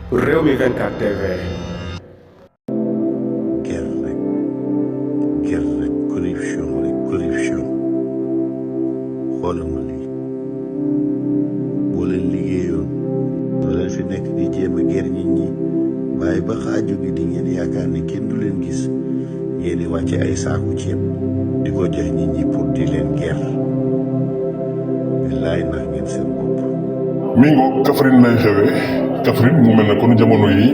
Rewmi 24 TV. guerre rek corruption xoolal ma lii boo leen liggéeyoon doo leen fi nekk di jéem a ger nit ñi waaye ba xaaju gi di ngeen yaakaar ne kenn du leen gis ngeen di wàcce ay saaku ceeb di ko jox nit ñi pour di leen ger billaay nax ngeen seen bopp. mi ngoog Kaffrine lay xewee Kaffrine mu mel ne kon jamono yi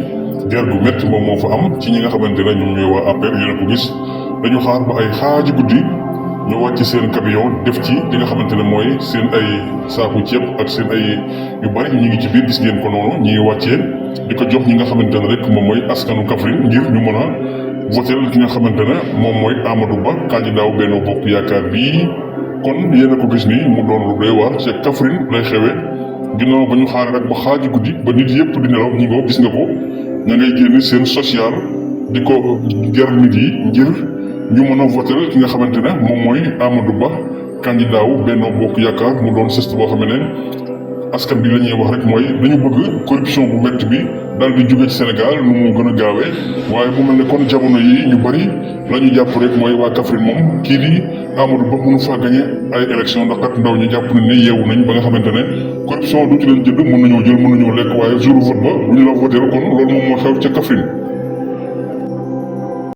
guerre gu métti moom moo fa am ci ñi nga xamante ne ñoom ñooy waa APR yéen a ko gis dañu xaar ba ay xaaji guddi ñu wàcc seen camion def ci li nga xamante ne mooy seen ay saaku ceeb ak seen ay yu bari ñu ngi ci biir gis ngeen ko noonu ñi ngi wàccee di ko jox ñi nga xamante ne rek moom mooy askanu Kaffrine ngir ñu mën a voter ki nga xamante ne moom mooy Amadou Ba candidat wu Benno Bokk Yaakaar bii kon yéen a ko gis nii mu doon lu doy waar ci Kaffrine lay xewee ginnaaw ba ñu xaaree rek ba xaaji guddi ba nit yëpp di nelaw ñi ngoo gis nga ko ña ngay génn seen social di ko ger nit yi ngir ñu mën a voter ki nga xamante ne moom mooy Amadou Ba candidat wu Benno Bokk Yaakaar mu doon geste boo xam ne askan bi la ñuy wax rek mooy dañu bëgg corruption bu métti bi daal di jóge ci Sénégal nu mu gën a gaawee waaye bu mel ne kon jamono yi ñu bari la ñu jàpp rek mooy waa Kaffrine moom kii di Amadou Ba mënu faa gagné ay élection ndax kat ndaw ñi jàpp nañ ne yeewu nañ ba nga xamante ne corruption du ci leen jënd mën nañoo jël mën nañoo lekk waaye jour vote ba bu ñu la voté kon loolu moom moo xew ca Kaffrine